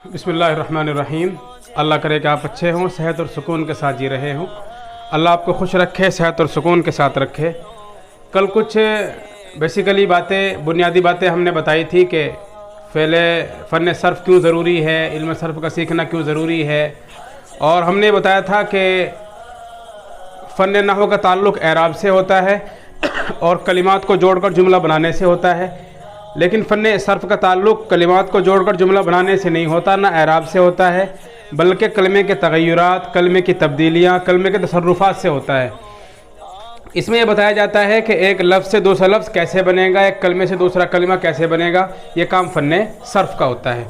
بسم اللہ الرحمن الرحیم۔ اللہ کرے کہ آپ اچھے ہوں، صحت اور سکون کے ساتھ جی رہے ہوں۔ اللہ آپ کو خوش رکھے، صحت اور سکون کے ساتھ رکھے۔ کل کچھ بیسیکلی بنیادی باتیں ہم نے بتائی تھی کہ فن صرف کیوں ضروری ہے، علم صرف کا سیکھنا کیوں ضروری ہے، اور ہم نے بتایا تھا کہ فن نحو کا تعلق اعراب سے ہوتا ہے اور کلمات کو جوڑ کر جملہ بنانے سے ہوتا ہے، لیکن فن صرف کا تعلق کلمات کو جوڑ کر جملہ بنانے سے نہیں ہوتا، نہ اعراب سے ہوتا ہے، بلکہ کلمے کے تغیرات، کلمے کی تبدیلیاں، کلمے کے تصرفات سے ہوتا ہے۔ اس میں یہ بتایا جاتا ہے کہ ایک لفظ سے دوسرا لفظ کیسے بنے گا، ایک کلمے سے دوسرا کلمہ کیسے بنے گا، یہ کام فن صرف کا ہوتا ہے۔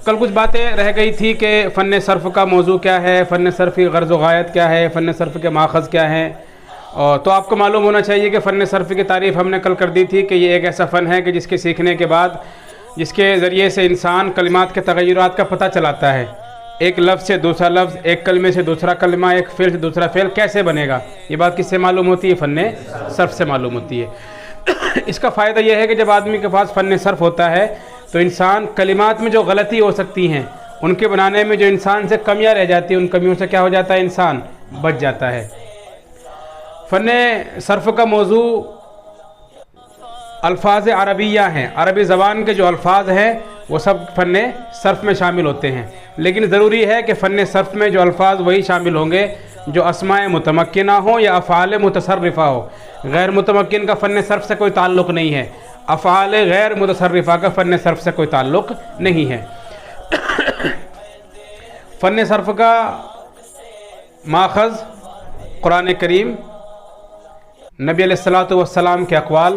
کل کچھ باتیں رہ گئی تھی کہ فن صرف کا موضوع کیا ہے، فن صرف کی غرض و غایت کیا ہے، فن صرف کے ماخذ کیا ہیں، اور تو آپ کو معلوم ہونا چاہیے کہ فن صرف کی تعریف ہم نے کل کر دی تھی کہ یہ ایک ایسا فن ہے کہ جس کے سیکھنے کے بعد، جس کے ذریعے سے انسان کلمات کے تغیرات کا پتہ چلاتا ہے۔ ایک لفظ سے دوسرا لفظ، ایک کلمے سے دوسرا کلمہ، ایک فعل سے دوسرا فعل کیسے بنے گا، یہ بات کس سے معلوم ہوتی ہے؟ فن صرف سے معلوم ہوتی ہے۔ اس کا فائدہ یہ ہے کہ جب آدمی کے پاس فن صرف ہوتا ہے تو انسان کلمات میں جو غلطی ہو سکتی ہیں، ان کے بنانے میں جو انسان سے کمیاں رہ جاتی ہیں، ان کمیوں سے کیا ہو جاتا ہے؟ انسان بچ جاتا ہے۔ فن صرف کا موضوع الفاظ عربیہ ہیں، عربی زبان کے جو الفاظ ہیں وہ سب فن صرف میں شامل ہوتے ہیں، لیکن ضروری ہے کہ فن صرف میں جو الفاظ وہی شامل ہوں گے جو اسماء متمکنہ ہوں یا افعال متصرفہ ہو۔ غیر متمکن کا فن صرف سے کوئی تعلق نہیں ہے، افعال غیر متصرفہ کا فن صرف سے کوئی تعلق نہیں ہے۔ فن صرف کا ماخذ قرآن کریم، نبی علیہ الصلوۃ والسلام کے اقوال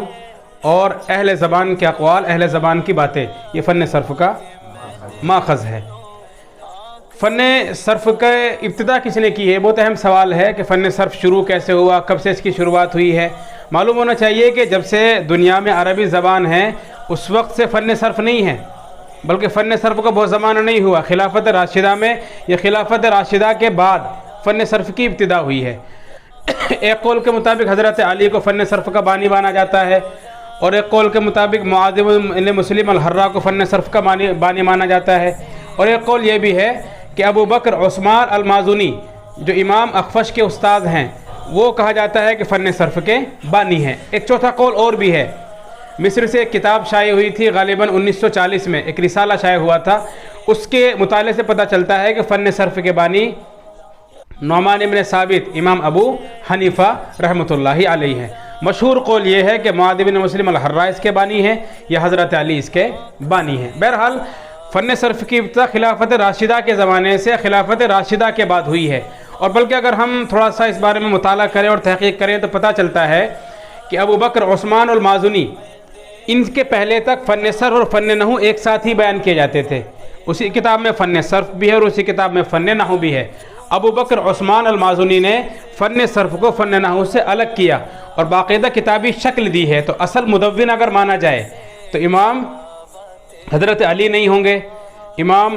اور اہل زبان کے اقوال، اہل زبان کی باتیں، یہ فن صرف کا ماخذ ہے۔ فن صرف کا ابتدا کس نے کی ہے؟ بہت اہم سوال ہے کہ فن صرف شروع کیسے ہوا، کب سے اس کی شروعات ہوئی ہے۔ معلوم ہونا چاہیے کہ جب سے دنیا میں عربی زبان ہے اس وقت سے فن صرف نہیں ہے، بلکہ فن صرف کا بہت زمانہ نہیں ہوا، خلافت راشدہ میں یا خلافت راشدہ کے بعد فن صرف کی ابتدا ہوئی ہے۔ ایک قول کے مطابق حضرت علی کو فن صرف کا بانی مانا جاتا ہے، اور ایک قول کے مطابق معاذ بن مسلم الحرہ کو فن صرف کا بانی مانا جاتا ہے، اور ایک قول یہ بھی ہے کہ ابو بکر عثمان المازنی جو امام اخفش کے استاد ہیں وہ کہا جاتا ہے کہ فن صرف کے بانی ہیں۔ ایک چوتھا قول اور بھی ہے، مصر سے ایک کتاب شائع ہوئی تھی غالباً 1940 میں، ایک رسالہ شائع ہوا تھا، اس کے مطالعے سے پتہ چلتا ہے کہ فن صرف کے بانی نعمان بن ثابت امام ابو حنیفہ رحمۃ اللہ علیہ ہیں۔ مشہور قول یہ ہے کہ معاذ بن مسلم الحرہ اس کے بانی ہیں یا حضرت علی اس کے بانی ہیں۔ بہرحال فن صرف کی ابتدا خلافت راشدہ کے زمانے سے خلافت راشدہ کے بعد ہوئی ہے، اور بلکہ اگر ہم تھوڑا سا اس بارے میں مطالعہ کریں اور تحقیق کریں تو پتہ چلتا ہے کہ ابو بکر عثمان المازنی، ان کے پہلے تک فن صرف اور فن نحو ایک ساتھ ہی بیان کیے جاتے تھے۔ اسی کتاب میں فن صرف بھی ہے اور اسی کتاب میں فن نحو بھی ہے۔ ابو بکر عثمان المازنی نے فن صرف کو فن نحو سے الگ کیا اور باقاعدہ کتابی شکل دی ہے، تو اصل مدون اگر مانا جائے تو امام حضرت علی نہیں ہوں گے، امام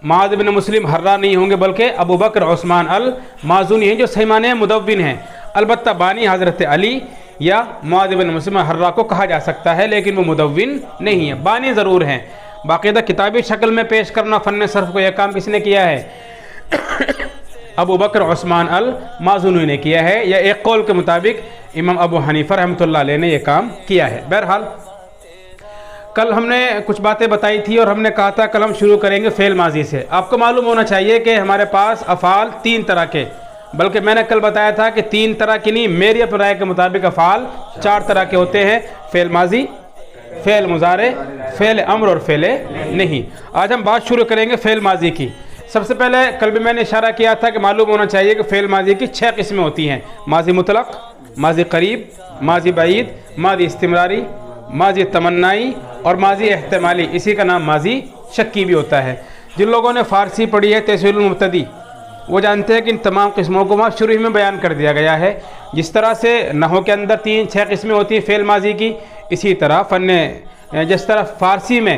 معاذ بن مسلم حرہ نہیں ہوں گے، بلکہ ابو بکر عثمان المازنی ہیں جو صحیح معنی مدون ہیں۔ البتہ بانی حضرت علی یا معاذ بن مسلم حرہ کو کہا جا سکتا ہے، لیکن وہ مدون نہیں ہے، بانی ضرور ہیں۔ باقاعدہ کتابی شکل میں پیش کرنا فن صرف کو یہ کام کس نے کیا ہے؟ ابو بکر عثمان المازنی نے کیا ہے، یا ایک قول کے مطابق امام ابو حنیفہ رحمۃ اللہ علیہ نے یہ کام کیا ہے۔ بہرحال کل ہم نے کچھ باتیں بتائی تھی اور ہم نے کہا تھا کل ہم شروع کریں گے فعل ماضی سے۔ آپ کو معلوم ہونا چاہیے کہ ہمارے پاس افعال تین طرح کے، بلکہ میں نے کل بتایا تھا کہ تین طرح کی نہیں، میری اپنی رائے کے مطابق افعال چار طرح کے ہوتے ہیں: فعل ماضی، فعل مضارع، فعل امر اور فعل نہیں۔ آج ہم بات شروع کریں گے فعل ماضی کی۔ سب سے پہلے کل بھی میں نے اشارہ کیا تھا کہ معلوم ہونا چاہیے کہ فعل ماضی کی 6 قسمیں ہوتی ہیں: ماضی مطلق، ماضی قریب، ماضی بعید، ماضی استمراری، ماضی تمنائی اور ماضی احتمالی، اسی کا نام ماضی شکی بھی ہوتا ہے۔ جن لوگوں نے فارسی پڑھی ہے تحصیل المبتدی وہ جانتے ہیں کہ ان تمام قسموں کو وہاں شروع میں بیان کر دیا گیا ہے۔ جس طرح سے نحو کے اندر 6 قسمیں ہوتی ہیں فعل ماضی کی، اسی طرح جس طرح فارسی میں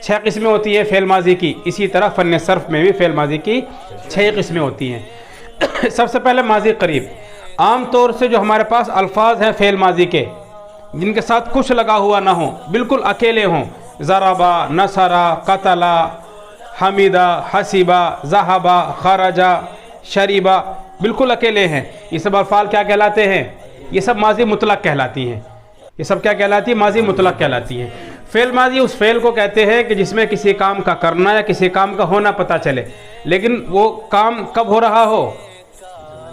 6 قسمیں ہوتی ہیں فعل ماضی کی، اسی طرح فن صرف میں بھی فعل ماضی کی 6 قسمیں ہوتی ہیں۔ سب سے پہلے ماضی قریب۔ عام طور سے جو ہمارے پاس الفاظ ہیں فعل ماضی کے جن کے ساتھ کچھ لگا ہوا نہ ہو، بالکل اکیلے ہوں، ضربا، نصرا، قتلا، حمیدہ، حسیبہ، ذہبہ، خرجہ، شریبہ، بالکل اکیلے ہیں. یہ سب افعال کیا کہلاتے ہیں؟ یہ سب ماضی مطلق کہلاتی ہیں. یہ سب کیا کہلاتی ہے؟ ماضی مطلق کہلاتی ہیں. فعل ماضی اس فعل کو کہتے ہیں کہ جس میں کسی کام کا کرنا یا کسی کام کا ہونا پتہ چلے، لیکن وہ کام کب ہو رہا ہو؟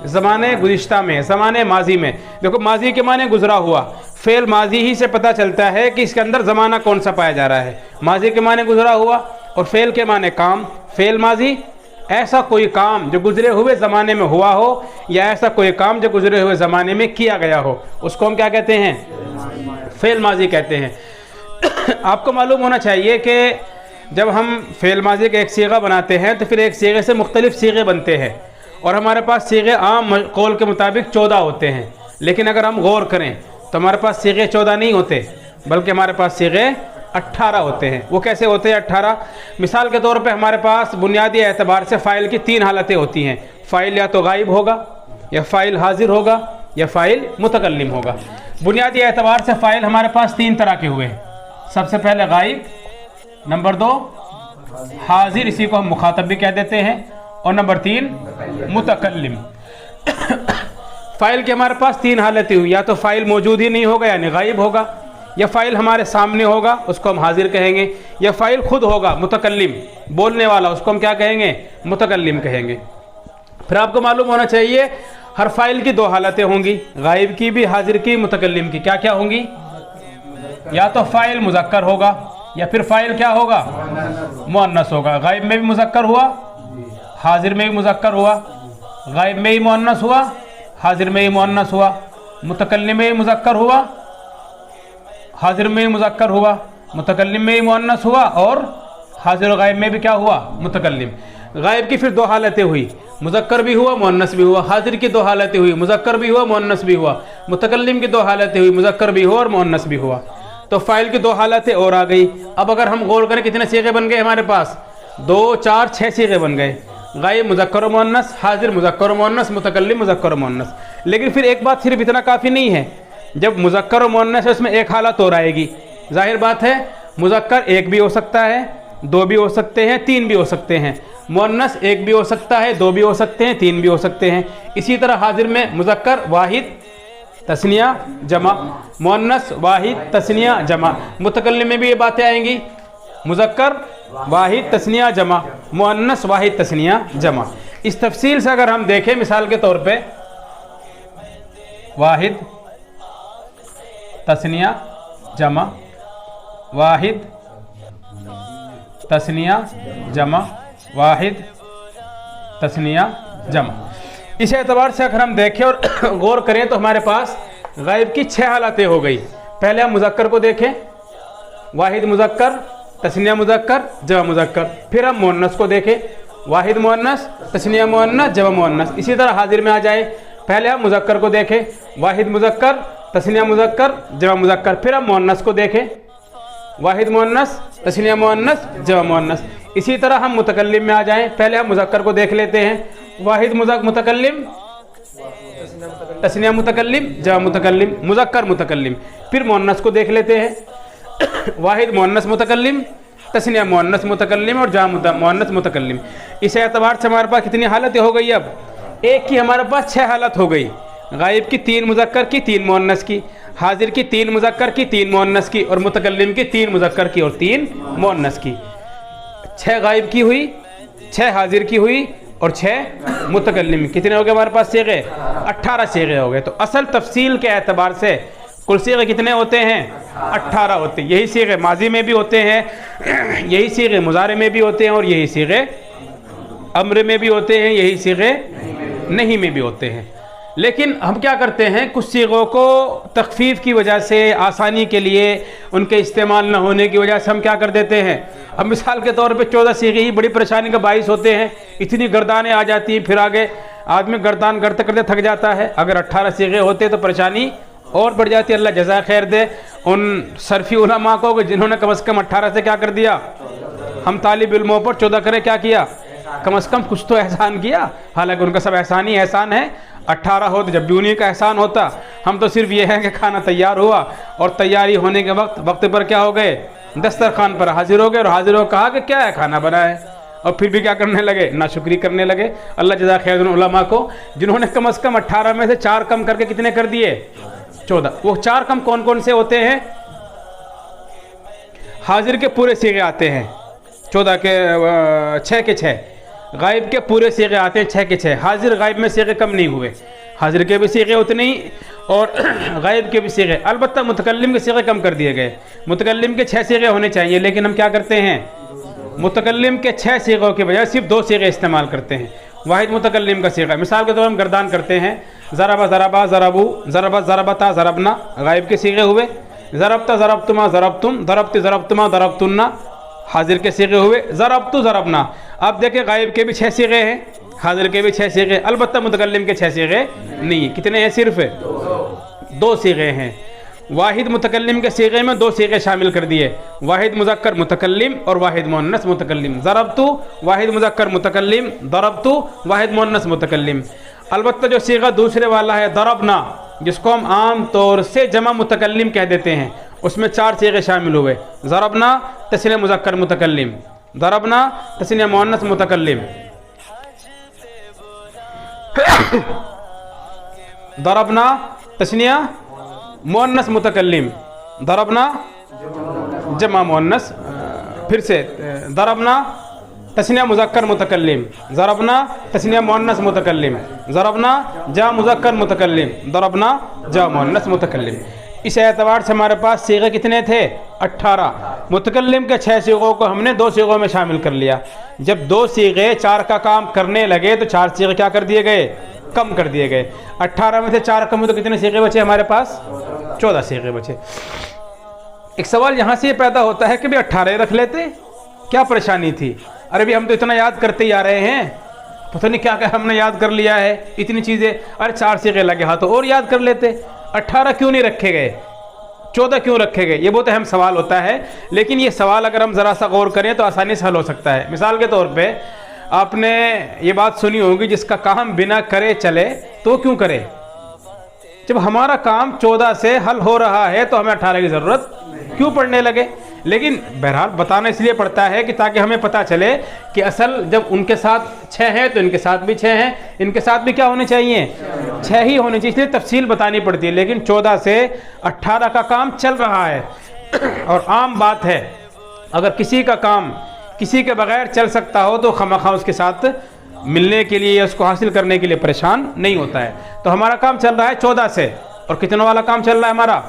زمانے گزشتہ میں، زمانے ماضی میں. دیکھو ماضی کے معنی گزرا ہوا، فعل ماضی ہی سے پتہ چلتا ہے کہ اس کے اندر زمانہ کون سا پایا جا رہا ہے. ماضی کے معنی گزرا ہوا اور فعل کے معنی کام. فعل ماضی ایسا کوئی کام جو گزرے ہوئے زمانے میں ہوا ہو یا ایسا کوئی کام جو گزرے ہوئے زمانے میں کیا گیا ہو، اس کو ہم کیا کہتے ہیں؟ فعل ماضی کہتے ہیں. آپ کو معلوم ہونا چاہیے کہ جب ہم فعل ماضی کا ایک صیغہ بناتے ہیں تو پھر ایک صیغے سے مختلف صیغے بنتے ہیں، اور ہمارے پاس صیغے عام قول کے مطابق 14 ہوتے ہیں. لیکن اگر ہم غور کریں تو ہمارے پاس صیغے 14 نہیں ہوتے، بلکہ ہمارے پاس صیغے 18 ہوتے ہیں. وہ کیسے ہوتے ہیں 18؟ مثال کے طور پہ ہمارے پاس بنیادی اعتبار سے فاعل کی 3 حالتیں ہوتی ہیں. فاعل یا تو غائب ہوگا، یا فاعل حاضر ہوگا، یا فاعل متکلم ہوگا. بنیادی اعتبار سے فاعل ہمارے پاس 3 طرح کے ہوئے ہیں. سب سے پہلے غائب، نمبر 2 حاضر، اسی کو ہم مخاطب بھی کہہ دیتے ہیں، اور نمبر 3 متکلم. فاعل کے ہمارے پاس 3 حالتیں ہوئی، یا تو فاعل موجود ہی نہیں ہوگا یعنی غائب ہوگا، یا فاعل ہمارے سامنے ہوگا اس کو ہم حاضر کہیں گے، یا فاعل خود ہوگا متکلم بولنے والا، اس کو ہم کیا کہیں گے؟ متکلم کہیں گے. پھر آپ کو معلوم ہونا چاہیے ہر فاعل کی 2 حالتیں ہوں گی، غائب کی بھی، حاضر کی، متکلم کی. کیا کیا ہوں گی؟ یا تو فاعل مذکر ہوگا، یا پھر فاعل کیا ہوگا؟ مؤنث ہوگا. غائب میں بھی مذکر ہوا، حاضر میں بھی مذکر ہوا، غائب میں ہی مؤنث ہوا، حاضر میں ہی مؤنث ہوا، متکلم میں ہی مذکر ہوا، حاضر میں ہی مذکر ہوا، متکلم میں ہی مؤنث ہوا، اور حاضر و غائب میں بھی کیا ہوا؟ متکلم. غائب کی پھر 2 حالتیں ہوئی، مذکر بھی ہوا، مؤنث بھی ہوا. حاضر کی 2 حالتیں ہوئی، مذکر بھی ہوا، مؤنث بھی ہوا. متکلم کی 2 حالتیں ہوئی، مذکر بھی ہوا اور مؤنث بھی ہوا. تو فاعل کی 2 حالتیں اور آ گئی. اب اگر ہم غور کریں کتنے صیغے بن گئے ہمارے پاس؟ 2 4 6 صیغے بن گئے. غائب مذکر و مؤنث، حاضر مذکر و مؤنث، متکلم مذکر و مؤنث. لیکن پھر ایک بات صرف اتنا کافی نہیں ہے. جب مذکر و مؤنث ہے اس میں ایک حالت اور آئے گی. ظاہر بات ہے مذکر 1 بھی ہو سکتا ہے، 2 بھی ہو سکتے ہیں، 3 بھی ہو سکتے ہیں. مؤنث 1 بھی ہو سکتا ہے، 2 بھی ہو سکتے ہیں، 3 بھی ہو سکتے ہیں. اسی طرح حاضر میں مذکر واحد تثنیہ جمع، مؤنث واحد تثنیہ جمع. متکلم میں بھی یہ باتیں آئیں گی، مذکر واحد تثنیہ جمع، مؤنث واحد تثنیہ جمع. اس تفصیل سے اگر ہم دیکھیں مثال کے طور پہ واحد تثنیہ جمع، واحد تثنیہ جمع، واحد تثنیہ جمع. اس اعتبار سے اگر ہم دیکھیں اور غور کریں تو ہمارے پاس غائب کی 6 حالتیں ہو گئی. پہلے ہم مذکر کو دیکھیں، واحد مذکر، تثنیہ مذکر، جمع مذکر. پھر ہم مؤنث کو دیکھیں، واحد مؤنث، تثنیہ مؤنث، جمع مؤنث. اسی طرح حاضر میں آ جائے، پہلے ہم مذکر کو دیکھیں، واحد مذکر، تثنیہ مذکر، جمع مذکر. پھر ہم مؤنث کو دیکھیں، واحد مؤنث، تثنیہ مؤنث، جمع مؤنث. اسی طرح ہم متکلم میں آ جائیں، پہلے ہم مذکر کو دیکھ لیتے ہیں، واحد متکلم، تثنیہ متکلم، جمع متکلم، مذکر متکلم. پھر مؤنث کو دیکھ لیتے ہیں، واحد مؤنث متکلم، تثنیہ مؤنث متکلم اور جمع مؤنث متکلم. اس اعتبار سے ہمارے پاس کتنی حالتیں ہو گئی؟ اب ایک کی ہمارے پاس 6 حالت ہو گئی. غائب کی 3 مذکر کی، 3 مؤنث کی، حاضر کی 3 مذکر کی، 3 مؤنث کی، اور متکلم کی 3 مذکر کی اور 3 مؤنث کی. 6 غائب کی ہوئی، 6 حاضر کی ہوئی اور 6 متکلم. کتنے ہو گئے ہمارے پاس صیغے؟ 18 صیغے ہو گئے. تو اصل تفصیل کے اعتبار سے کل صیغے کتنے ہوتے ہیں؟ 18 ہوتے ہیں. یہی صیغے ماضی میں بھی ہوتے ہیں، یہی صیغے مضارع میں بھی ہوتے ہیں، اور یہی صیغے امر میں بھی ہوتے ہیں، یہی صیغے نہیں میں بھی ہوتے ہیں. لیکن ہم کیا کرتے ہیں، کچھ صیغوں کو تخفیف کی وجہ سے، آسانی کے لیے، ان کے استعمال نہ ہونے کی وجہ سے ہم کیا کر دیتے ہیں. اب مثال کے طور پہ 14 صیغے ہی بڑی پریشانی کا باعث ہوتے ہیں، اتنی گردانیں آ جاتی ہیں، پھر آگے آدمی گردان کرتے کرتے تھک جاتا ہے. اگر 18 صیغے ہوتے تو پریشانی اور بڑھ جاتی. اللہ جزائے خیر دے ان صرفی علماء کو کہ جنہوں نے کم از کم 18 سے کیا کر دیا، ہم طالب علموں پر 14 کرے کیا کیا، کم از کم کچھ تو احسان کیا. حالانکہ ان کا سب احسان ہی احسان ہے. 18 ہو تو جب بھی انہیں کا احسان ہوتا. ہم تو صرف یہ ہے کہ کھانا تیار ہوا اور تیاری ہونے کے وقت پر کیا ہو گئے، دسترخوان پر حاضر ہو گئے، اور حاضر ہو کہا کہ کیا ہے، کھانا بنا ہے. اور پھر بھی کیا کرنے لگے؟ ناشکری کرنے لگے. اللہ جزا خیر ان علماء کو جنہوں نے کم از کم 18 میں سے 4 کم کر کے کتنے کر دیے؟ 14. وہ 4 کم کون کون سے ہوتے ہیں؟ حاضر کے پورے صیغے آتے ہیں 14 کے 6 کے 6. غائب کے پورے صیغے آتے ہیں 6 کے 6. حاضر غائب میں صیغے کم نہیں ہوئے. حاضر کے بھی صیغے اتنے ہی اور غائب کے بھی صیغے. البتہ متکلم کے صیغے کم کر دیے گئے. متکلم کے 6 صیغے ہونے چاہیے لیکن ہم کیا کرتے ہیں؟ متکلم کے 6 صیغوں کے بجائے صرف 2 صیغے استعمال کرتے ہیں. واحد متکلم کا صیغہ. مثال کے طور پر ہم گردان کرتے ہیں ضربا ضربا ضربو ضربا ضربتا ضربنا. غائب کے صیغے ہوئے. ضربتا ضربتما ضربتم ضربت ضربتما ضربتنا. حاضر کے صیغے ہوئے. ضربت ضربنا. اب دیکھیں غائب کے بھی 6 صیغے ہیں, حاضر کے بھی 6 صیغے. البتہ متکلم کے 6 صیغے نہیں ہیں. کتنے ہیں؟ صرف 2 صیغے ہیں. واحد متکلم کے صیغے میں 2 صیغے شامل کر دیے, واحد مذکر متکلم اور واحد مؤنث متکلم. ضربتو واحد مذکر متکلم, ضربتو واحد مؤنث متکلم. البتہ جو صیغہ دوسرے والا ہے ضربنا, جس کو ہم عام طور سے جمع متکلم کہہ دیتے ہیں, اس میں 4 صیغے شامل ہوئے. ضربنا تثنیہ مذکر متکلم, ضربنا تثنیہ مؤنث متکلم, ضربنا تثنیہ مؤنث متکلم, ضربنا جمع مؤنث. پھر سے ضربنا تثنیہ مذکر متکلم, ضربنا تثنیہ مؤنث متکلم, ضربنا جمع مذکر متکلم, ضربنا جمع مؤنث متکلم. اس اعتبار سے ہمارے پاس صیغے کتنے تھے؟ 18. متکلم کے 6 صیغوں کو ہم نے 2 صیغوں میں شامل کر لیا. جب 2 صیغے 4 کا کام کرنے لگے تو 4 صیغے کیا کر دیے گئے؟ کم کر دیے گئے. 18 میں سے 4 کم ہوئے تو کتنے صیغے بچے ہمارے پاس؟ 14 صیغے بچے. ایک سوال یہاں سے یہ پیدا ہوتا ہے کہ بھی 18 رکھ لیتے, کیا پریشانی تھی؟ ارے بھی ہم تو اتنا یاد کرتے ہی آ رہے ہیں, پتہ نہیں کیا ہم نے یاد کر لیا ہے اتنی چیزیں. ارے 4 صیغے لگے ہاں تو اور یاد کر لیتے. 18 کیوں نہیں رکھے گئے؟ 14 کیوں رکھے گئے؟ یہ بہت اہم سوال ہوتا ہے, لیکن یہ سوال اگر ہم ذرا سا غور کریں تو آسانی سے حل ہو سکتا ہے. مثال کے طور پہ آپ نے یہ بات سنی ہوگی, جس کا کام بنا کرے چلے تو کیوں کرے؟ جب ہمارا کام 14 سے حل ہو رہا ہے تو ہمیں 18 کی ضرورت کیوں پڑنے لگے؟ لیکن بہرحال بتانا اس لیے پڑتا ہے کہ تاکہ ہمیں پتہ چلے کہ اصل جب ان کے ساتھ 6 ہیں تو ان کے ساتھ بھی 6 ہیں, ان کے ساتھ بھی کیا ہونے چاہیے؟ 6 ہی ہونے چاہیے. اس لیے تفصیل بتانی پڑتی ہے. لیکن 14 سے 18 کا کام چل رہا ہے اور عام بات ہے اگر کسی کا کام کسی کے بغیر چل سکتا ہو تو خواہ اس کے ساتھ ملنے کے لیے یا اس کو حاصل کرنے کے لیے پریشان نہیں ہوتا ہے. تو ہمارا کام چل رہا ہے 14 سے, اور کتنا والا کام چل رہا ہے ہمارا؟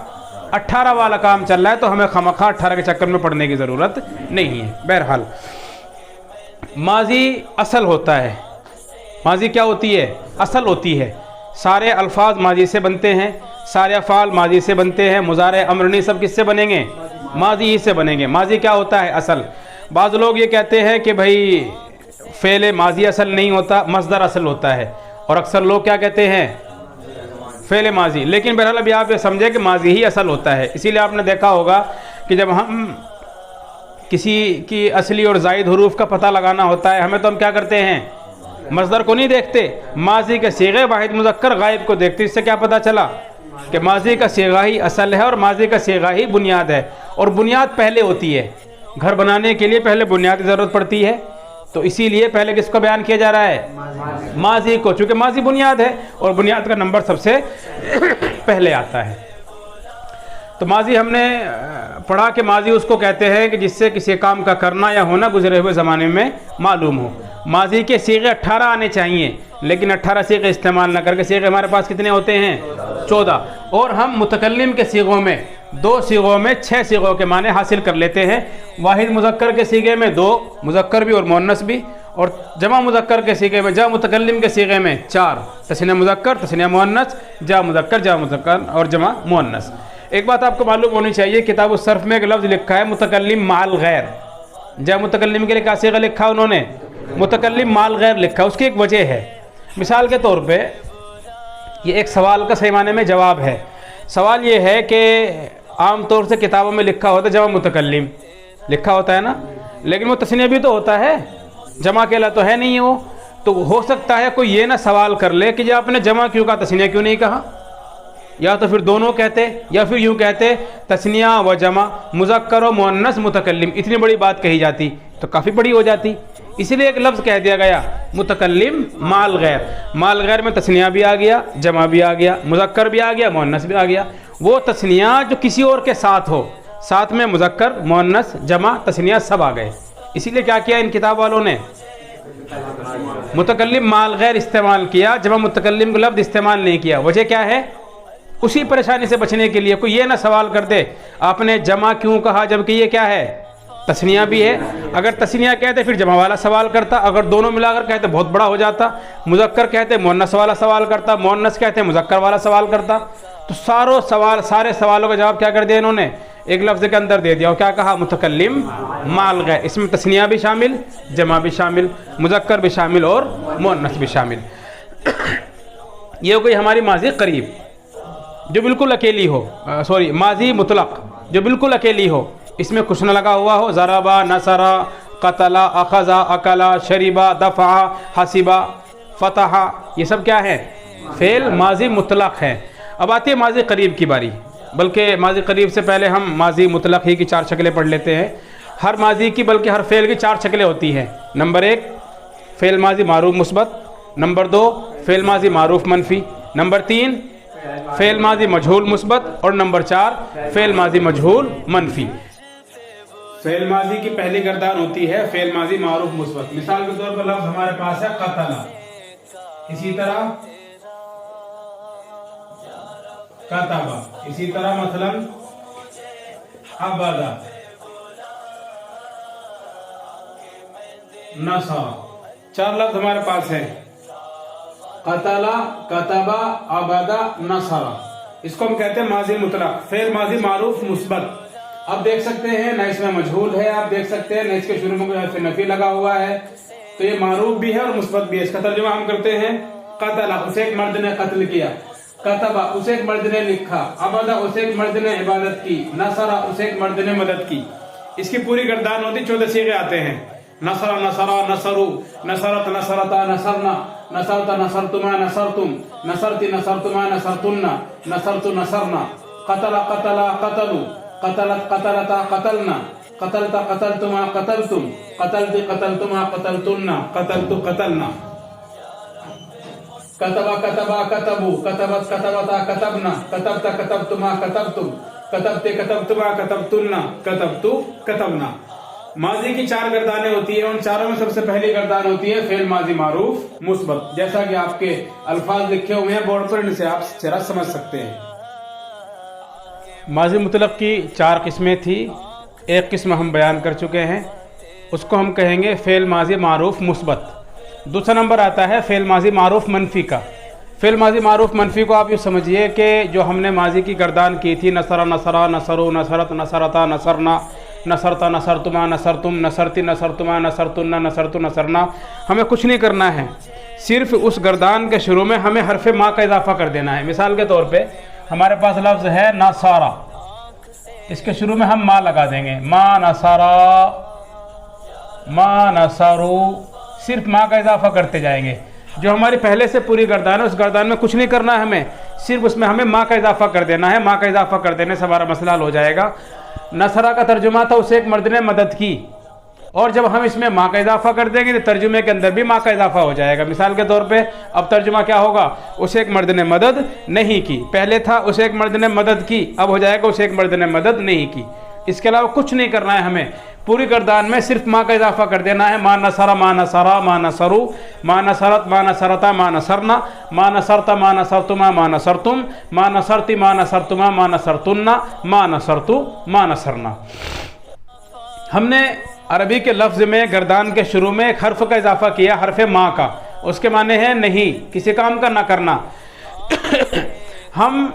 18 والا کام چل رہا ہے. تو ہمیں خواہ 18 کے چکر میں پڑنے کی ضرورت نہیں ہے. بہرحال ماضی اصل ہوتا ہے. ماضی کیا ہوتی ہے؟ اصل ہوتی ہے. سارے الفاظ ماضی سے بنتے ہیں, سارے افعال ماضی سے بنتے ہیں. مضارع امرنی سب کس سے بنیں گے؟ ماضی ہی سے بنیں گے. ماضی کیا ہوتا ہے؟ اصل. بعض لوگ یہ کہتے ہیں کہ بھائی فعل ماضی اصل نہیں ہوتا, مصدر اصل ہوتا ہے, اور اکثر لوگ کیا کہتے ہیں؟ فعل ماضی. لیکن بہرحال ابھی آپ یہ سمجھیں کہ ماضی ہی اصل ہوتا ہے. اسی لیے آپ نے دیکھا ہوگا کہ جب ہم کسی کی اصلی اور زائد حروف کا پتہ لگانا ہوتا ہے ہمیں تو ہم کیا کرتے ہیں؟ مصدر کو نہیں دیکھتے, ماضی کے صیغے واحد مذکر غائب کو دیکھتے. اس سے کیا پتہ چلا کہ ماضی کا صیغہ ہی اصل ہے اور ماضی کا صیغہ ہی بنیاد ہے. اور بنیاد پہلے ہوتی ہے. گھر بنانے کے لیے پہلے بنیاد کی ضرورت پڑتی ہے, تو اسی لیے پہلے کس کو بیان کیا جا رہا ہے؟ ماضی کو, چونکہ ماضی بنیاد ہے اور بنیاد کا نمبر سب سے پہلے آتا ہے. تو ماضی ہم نے پڑھا کہ ماضی اس کو کہتے ہیں کہ جس سے کسی کام کا کرنا یا ہونا گزرے ہوئے زمانے میں معلوم ہو. ماضی کے صیغے 18 آنے چاہیے, لیکن 18 صیغے استعمال نہ کر کے صیغے ہمارے پاس کتنے ہوتے ہیں؟ 14. اور ہم متکلم کے صیغوں میں 2 صیغوں میں 6 صیغوں کے معنی حاصل کر لیتے ہیں. واحد مذکر کے صیغے میں 2, مذکر بھی اور مؤنث بھی, اور جمع مذکر کے صیغے میں جمع متکلم کے صیغے میں 4, تثنیہ مذکر تثنیہ مؤنث, جمع مذکر اور جمع مؤنث. ایک بات آپ کو معلوم ہونی چاہیے, کتاب الصرف میں ایک لفظ لکھا ہے متکلم مع الغیر. جمع متکلم کے لیے کیا صیغہ لکھا انہوں نے؟ متکلم مع الغیر لکھا. اس کی ایک وجہ ہے. مثال کے طور پہ یہ ایک سوال کا صحیح معنی میں جواب ہے. سوال یہ ہے کہ عام طور سے کتابوں میں لکھا ہوتا ہے جمع متکلم لکھا ہوتا ہے نا, لیکن وہ تثنیہ بھی تو ہوتا ہے, جمع اکیلا تو ہے نہیں وہ. تو ہو سکتا ہے کوئی یہ نہ سوال کر لے کہ جب آپ نے جمع کیوں کہا, تثنیہ کیوں نہیں کہا؟ یا تو پھر دونوں کہتے, یا پھر یوں کہتے تثنیہ و جمع مذکر و مؤنث متکلم, اتنی بڑی بات کہی جاتی. تو کافی بڑی ہو جاتی، اسی لیے ایک لفظ کہہ دیا گیا متکلم مال غیر. مال غیر میں تثنیہ بھی آ گیا، جمع بھی آ گیا، مذکر بھی آ گیا، مؤنث بھی آ گیا. وہ تثنیہ جو کسی اور کے ساتھ ہو، ساتھ میں مذکر، مؤنث، جمع، تثنیہ سب آ گئے. اسی لیے کیا کیا ان کتاب والوں نے؟ متکلم مال غیر استعمال کیا، جمع متکلم کو لفظ استعمال نہیں کیا. وجہ کیا ہے؟ اسی پریشانی سے بچنے کے لیے کوئی یہ نہ سوال کر دے آپ نے جمع کیوں کہا جبکہ یہ کیا ہے؟ تثنیہ بھی ہے. اگر تثنیہ کہتے پھر جمع والا سوال کرتا، اگر دونوں ملا کر کہتے بہت بڑا ہو جاتا. مذکر کہتے مؤنث والا سوال کرتا، مؤنث کہتے مذکر والا سوال کرتا. تو سارے سوالوں کا جواب کیا کر دیا انہوں نے؟ ایک لفظ کے اندر دے دیا. اور کیا کہا؟ متکلم مال غیر. اس میں تثنیہ بھی شامل، جمع بھی شامل، مذکر بھی شامل اور مؤنث بھی شامل. یہ ہو گئی ہماری ماضی قریب جو بالکل اکیلی ہو، ماضی مطلق جو بالکل اکیلی ہو، اس میں کچھ نہ لگا ہوا ہو. ضربا، نصرا، قتلا، اخذا، اکلا، شریبا، دفعا، حسبا، فتحا، یہ سب کیا ہے؟ فعل ماضی مطلق ہے. اب آتی ہے ماضی قریب کی باری، بلکہ ماضی قریب سے پہلے ہم ماضی مطلق ہی کی 4 شکلیں پڑھ لیتے ہیں. ہر ماضی کی بلکہ ہر فعل کی 4 شکلیں ہوتی ہیں. نمبر 1 فعل ماضی معروف مثبت، نمبر 2 فعل ماضی معروف منفی، نمبر 3 فعل ماضی مجہول مثبت، اور نمبر 4 فعل ماضی مجہول منفی. فعل ماضی کی پہلی گردان ہوتی ہے فعل ماضی معروف مثبت. مثال کے طور پر لفظ ہمارے پاس ہے قتل، اسی طرح کتب، اسی طرح مثلا عبد، نصر. 4 لفظ ہمارے پاس ہیں، قتل، کتب، عبد، نصر. اس کو ہم کہتے ہیں ماضی مطلق، فعل ماضی معروف مثبت. آپ دیکھ سکتے ہیں نہ اس میں مجہول ہے، آپ دیکھ سکتے ہیں نہ اس کے شروع میں کوئی نفی لگا ہوا ہے. تو یہ معروف بھی ہے اور مثبت بھی ہے. اس کا ترجمہ ہم کرتے ہیں قتل، اسے ایک مرد نے قتل کیا. کتب، اسے ایک مرد نے لکھا. عبد، اسے ایک مرد نے عبادت کی. نصر، اسے ایک مرد نے مدد کی. اس کی پوری گردان ہوتی 14 صیغے آتے ہیں. نصر، نصرا، نصرو، نصرت، نصرتا، نصرنا، نصرت، نصرتما، نصرتم، نصرتی، نصرتما، نصرتن، نصرت، نصرنا. قتل، قتلا، قتلوا، قتلت، قتلتا، قتلنا، قتلت، قتلتما، قتلتم، قتلت، قتلتما، قتلتن، قتلت، قتلنا. كتب، كتبا، كتبوا، كتبت، كتبتا، كتبنا، كتبت، كتبتما، كتبتم، كتبت، كتبتما، كتبتن، كتبت، كتبنا. ماضی کی 4 گردانیں ہوتی ہیں. ان چاروں میں سب سے پہلی گردان ہوتی ہے فعل ماضی معروف مثبت. جیسا کہ آپ کے الفاظ لکھے ہوئے ہیں بورڈ پر، ان سے آپ ذرا سمجھ سکتے ہیں. ماضی مطلق کی 4 قسمیں تھی. ایک قسم ہم بیان کر چکے ہیں، اس کو ہم کہیں گے فعل ماضی معروف مثبت. دوسرا نمبر آتا ہے فعل ماضی معروف منفی کا. فعل ماضی معروف منفی کو آپ یہ سمجھیے کہ جو ہم نے ماضی کی گردان کی تھی نصر، نصرا، نصرو، نصرت، نصرتا، نصرنا، نصرتا، نصرتما، نصرتم، نصرتی، نصرتما، نصرتن، نصرت، نصرنا، ہمیں کچھ نہیں کرنا ہے. صرف اس گردان کے شروع میں ہمیں حرف ما کا اضافہ کر دینا ہے. مثال کے طور پہ ہمارے پاس لفظ ہے نصارا، اس کے شروع میں ہم ما لگا دیں گے. ما نصارا، ما نصرو، صرف ما کا اضافہ کرتے جائیں گے. جو ہماری پہلے سے پوری گردان ہے اس گردان میں کچھ نہیں کرنا ہے ہمیں، صرف اس میں ہمیں ما کا اضافہ کر دینا ہے. ما کا اضافہ کر دینے سے ہمارا مسئلہ حل ہو جائے گا. نصرہ کا ترجمہ تھا اسے ایک مرد نے مدد کی، اور جب ہم اس میں ما کا اضافہ کر دیں گے تو ترجمے کے اندر بھی ما کا اضافہ ہو جائے گا. مثال کے طور پہ اب ترجمہ کیا ہوگا؟ اسے ایک مرد نے مدد نہیں کی. پہلے تھا اسے ایک مرد نے مدد کی، اب ہو جائے گا اسے ایک مرد نے مدد نہیں کی. اس کے علاوہ کچھ نہیں کرنا ہے ہمیں. پوری گردان میں صرف ما کا اضافہ کر دینا ہے. ما نصر، ما نصرا، ما نصرو، ما نصرت، ما نصرتا، ما نصرنا، ما نصرت، ما نصرتما، ما نصرتم، ما نصرتی، ما نصرتما، ما نصرتن، ما نصرت، ما نصرنا. ہم نے عربی کے لفظ میں گردان کے شروع میں ایک حرف کا اضافہ کیا، حرف ما کا. اس کے معنی ہے نہیں، کسی کام کا نہ کرنا. ہم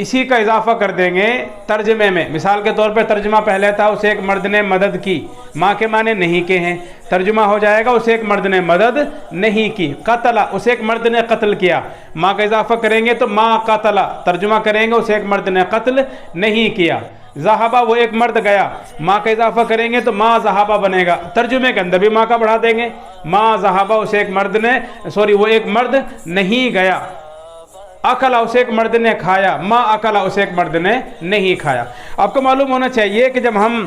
اسی کا اضافہ کر دیں گے ترجمے میں. مثال کے طور پہ ترجمہ پہلے تھا اسے ایک مرد نے مدد کی، ماں کے معنی نہیں کے ہیں. ترجمہ ہو جائے گا اسے ایک مرد نے مدد نہیں کی. قتل، اسے ایک مرد نے قتل کیا. ماں کا اضافہ کریں گے تو ما قتل. ترجمہ کریں گے اسے ایک مرد نے قتل نہیں کیا. ذہبہ، وہ ایک مرد گیا. ماں کا اضافہ کریں گے تو ما ذہبہ بنے گا. ترجمے کے اندر بھی ماں کا بڑھا دیں گے. ما ذہبہ، اسے ایک مرد نے وہ ایک مرد نہیں گیا. اکلا، اسے ایک مرد نے کھایا. ما اکلا، اسے ایک مرد نے نہیں کھایا. آپ کو معلوم ہونا چاہیے کہ جب ہم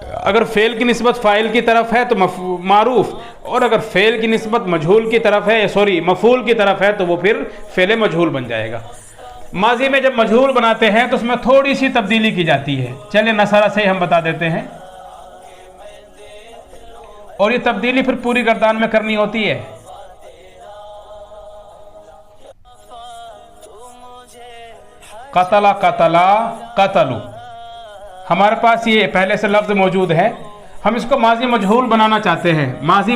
اگر فعل کی نسبت فاعل کی طرف ہے تو معروف، اور اگر فعل کی نسبت مجہول کی طرف ہے مفعول کی طرف ہے تو وہ پھر فعل مجہول بن جائے گا۔ ماضی میں جب مجہول بناتے ہیں تو اس میں تھوڑی سی تبدیلی کی جاتی ہے، چلے نصارہ سے ہم بتا دیتے ہیں، اور یہ تبدیلی پھر پوری گردان میں کرنی ہوتی ہے۔ قتلا قتلا قتلو، ہمارے پاس یہ پہلے سے لفظ موجود ہے، ہم اس کو ماضی مجہول بنانا چاہتے ہیں۔ ماضی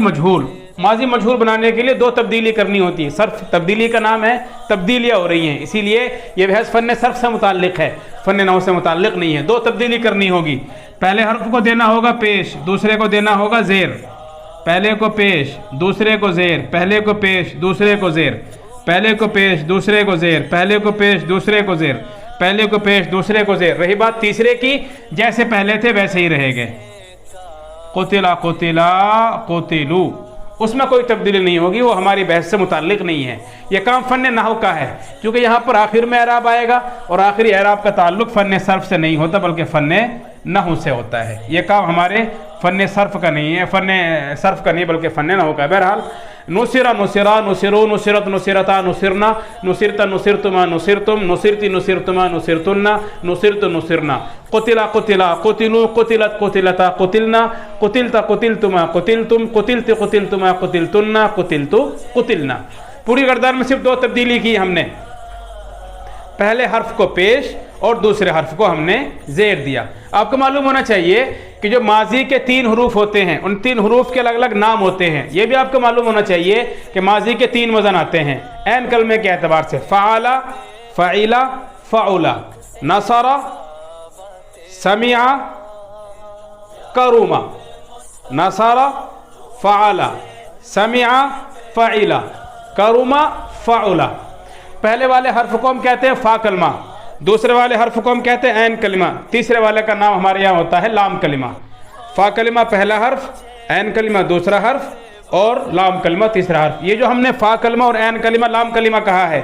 مجہول بنانے کے لیے دو تبدیلی کرنی ہوتی ہے۔ صرف تبدیلی کا نام ہے، تبدیلیاں ہو رہی ہیں، اسی لیے یہ بحث فن صرف سے متعلق ہے، فن نحو سے متعلق نہیں ہے۔ دو تبدیلی کرنی ہوگی، پہلے حرف کو دینا ہوگا پیش، دوسرے کو دینا ہوگا زیر، پہلے کو پیش دوسرے کو زیر، پہلے کو پیش دوسرے کو زیر، پہلے کو پیش دوسرے کو زیر، پہلے کو پیش دوسرے کو زیر، پہلے کو پیش دوسرے کو زیر۔ رہی بات تیسرے کی، جیسے پہلے تھے ویسے ہی رہے گئے، قتلا قتلا قتلو، اس میں کوئی تبدیلی نہیں ہوگی، وہ ہماری بحث سے متعلق نہیں ہے۔ یہ کام فن نحو کا ہے، کیونکہ یہاں پر آخر میں اعراب آئے گا، اور آخری اعراب کا تعلق فن صرف سے نہیں ہوتا بلکہ فن نحو سے ہوتا ہے۔ یہ کام ہمارے فن صرف کا نہیں ہے، فن صرف کا نہیں بلکہ فن نحو کا ہے۔ بہرحال نصرا نصرا نصرو نصرت نصرتا نصرنا نصرت نصرتما نصرتم نصرتی نصرتما نصرتنا نصرت نصرنا قتلا قتلا قتلوا قتلت قتلتا قتلنا قتلت قتلتما قتلتم قتلت قتلتما قتلتنا قتلت قتلنا۔ پوری گردان میں صرف دو تبدیلی کی ہم نے، پہلے حرف کو پیش اور دوسرے حرف کو ہم نے زیر دیا۔ آپ کو معلوم ہونا چاہیے کہ جو ماضی کے 3 حروف ہوتے ہیں، ان 3 حروف کے الگ الگ نام ہوتے ہیں۔ یہ بھی آپ کو معلوم ہونا چاہیے کہ ماضی کے 3 وزن آتے ہیں عین کلمے کے اعتبار سے، فعل، فعل، فعل، نصر، سمع، کرم، نصر، فعل، سمع، فعل، کرم، فعل۔ پہلے والے حرف کو ہم کہتے ہیں فا کلمہ، دوسرے والے حرف کو ہم کہتے ہیں عین کلمہ، تیسرے والے کا نام ہمارے یہاں ہوتا ہے لام کلمہ۔ فا کلمہ پہلا حرف، عین کلمہ دوسرا حرف، اور لام کلمہ تیسرا حرف۔ یہ جو ہم نے فا کلمہ اور عین کلمہ لام کلمہ کہا ہے،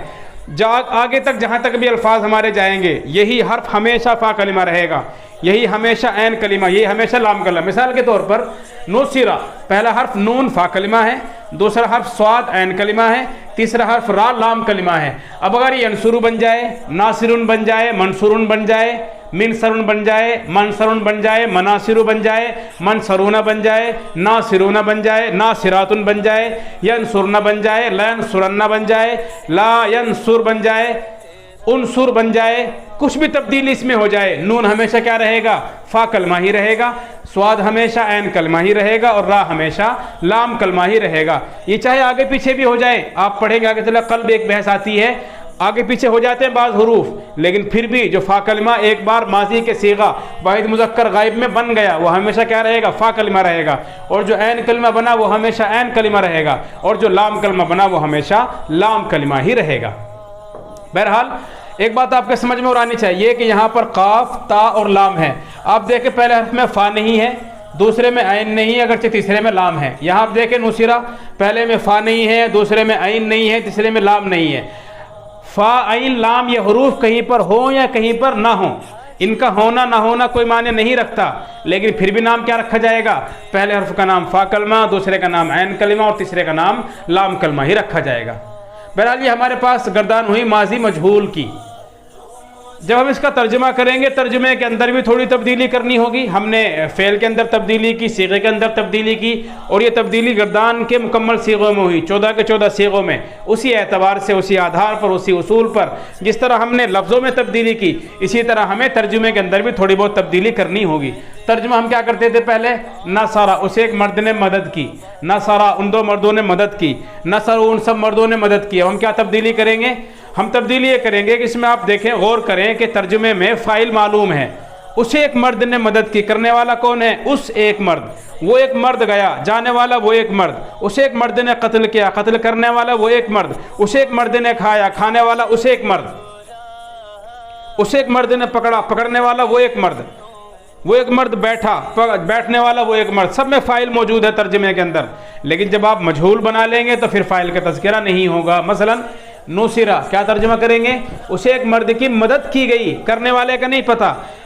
آگے تک جہاں تک بھی الفاظ ہمارے جائیں گے یہی حرف ہمیشہ فا کلمہ رہے گا، یہی ہمیشہ عین کلمہ، یہی ہمیشہ لام کلمہ۔ مثال کے طور پر نصرہ، پہلا حرف نون فا کلمہ ہے، دوسرا حرف صاد عین کلمہ ہے، تیسرا حرف را لام کلمہ ہے۔ اب اگر یہ انصرو بن جائے، ناصرون بن جائے، منصورون بن جائے، منصرون بن جائے، منصرون بن جائے، مناصرو بن جائے، منصرون بن جائے، ناصرون بن جائے، ناصراتن بن جائے، ینصرن بن جائے، لا ینصرن بن جائے، لا ینصر بن جائے، انصر بن جائے، کچھ بھی تبدیلی اس میں ہو جائے، نون ہمیشہ کیا رہے گا؟ فا کلمہ ہی رہے گا، سواد ہمیشہ عین کلمہ ہی رہے گا، اور را ہمیشہ لام کلمہ ہی رہے گا۔ یہ چاہے آگے پیچھے بھی ہو جائے، آپ پڑھیں گے آگے چلے قلب ایک بحث آتی ہے، آگے پیچھے ہو جاتے ہیں بعض حروف، لیکن پھر بھی جو فا کلمہ ایک بار ماضی کے صیغہ واحد مذکر غائب میں بن گیا وہ ہمیشہ کیا رہے گا؟ فا کلمہ رہے گا، اور جو عین کلمہ بنا وہ ہمیشہ عین کلمہ رہے گا، اور جو لام کلمہ بنا وہ ہمیشہ لام کلمہ ہی رہے گا۔ بہرحال ایک بات آپ کے سمجھ میں اور آنی چاہیے کہ یہاں پر قاف، تا اور لام ہے۔ آپ دیکھیں پہلے حرف میں فا نہیں ہے، دوسرے میں عین نہیں ہے، اگرچہ تیسرے میں لام ہے۔ یہاں آپ دیکھیں نصرہ، پہلے میں فا نہیں ہے، دوسرے میں عین نہیں ہے، تیسرے میں لام نہیں ہے۔ فا، عین، لام یہ حروف کہیں پر ہوں یا کہیں پر نہ ہوں، ان کا ہونا نہ ہونا کوئی معنی نہیں رکھتا، لیکن پھر بھی نام کیا رکھا جائے گا؟ پہلے حرف کا نام فا کلمہ، دوسرے کا نام عین کلمہ، اور تیسرے کا نام لام کلمہ ہی رکھا جائے گا۔ بہرحال یہ ہمارے پاس گردان ہوئی ماضی مجہول کی۔ جب ہم اس کا ترجمہ کریں گے، ترجمے کے اندر بھی تھوڑی تبدیلی کرنی ہوگی۔ ہم نے فعل کے اندر تبدیلی کی، صیغے کے اندر تبدیلی کی، اور یہ تبدیلی گردان کے مکمل صیغوں میں ہوئی، 14 کے 14 صیغوں میں، اسی اعتبار سے، اسی آدھار پر، اسی اصول پر، جس طرح ہم نے لفظوں میں تبدیلی کی، اسی طرح ہمیں ترجمے کے اندر بھی تھوڑی بہت تبدیلی کرنی ہوگی۔ ترجمہ ہم کیا کرتے تھے پہلے؟ نصرہ، اسے ایک مرد نے مدد کی، نصرہ ان 2 مردوں نے مدد کی، نصر ان سب مردوں نے مدد کی۔ ہم کیا تبدیلی کریں گے؟ ہم تبدیلی یہ کریں گے کہ اس میں آپ دیکھیں، غور کریں کہ ترجمے میں فاعل معلوم ہے، اسے ایک مرد نے مدد کی، کرنے والا کون ہے؟ اس ایک مرد، وہ ایک مرد گیا، جانے والا وہ ایک مرد، اسے ایک مرد نے قتل کیا، قتل کرنے والا وہ ایک مرد، اسے ایک مرد نے کھایا، کھانے والا اسے ایک مرد، اسے ایک مرد نے پکڑا، پکڑنے والا وہ ایک مرد، وہ ایک مرد بیٹھا، بیٹھنے والا وہ ایک مرد۔ سب میں فاعل موجود ہے ترجمے کے اندر، لیکن جب آپ مجہول بنا لیں گے تو پھر فاعل کا تذکرہ نہیں ہوگا۔ مثلا نصرہ کیا ترجمہ کریں گے؟ اسے ایک مرد کی مدد کی گئی، کرنے والے کا نہیں پتہ،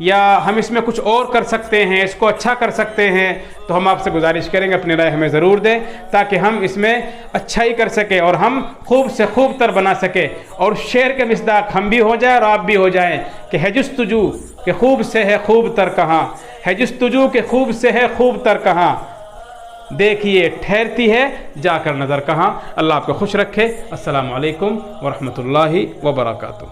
یا ہم اس میں کچھ اور کر سکتے ہیں، اس کو اچھا کر سکتے ہیں، تو ہم آپ سے گزارش کریں گے اپنی رائے ہمیں ضرور دیں تاکہ ہم اس میں اچھائی کر سکیں اور ہم خوب سے خوب تر بنا سکیں، اور شعر کے مصداق ہم بھی ہو جائیں اور آپ بھی ہو جائیں کہ ہے جستجو کہ خوب سے ہے خوب تر کہاں، ہے جستجو کہ خوب سے ہے خوب تر کہاں، دیکھیے ٹھہرتی ہے جا کر نظر کہاں۔ اللہ آپ کو خوش رکھے۔ السلام علیکم ورحمۃ اللہ وبرکاتہ۔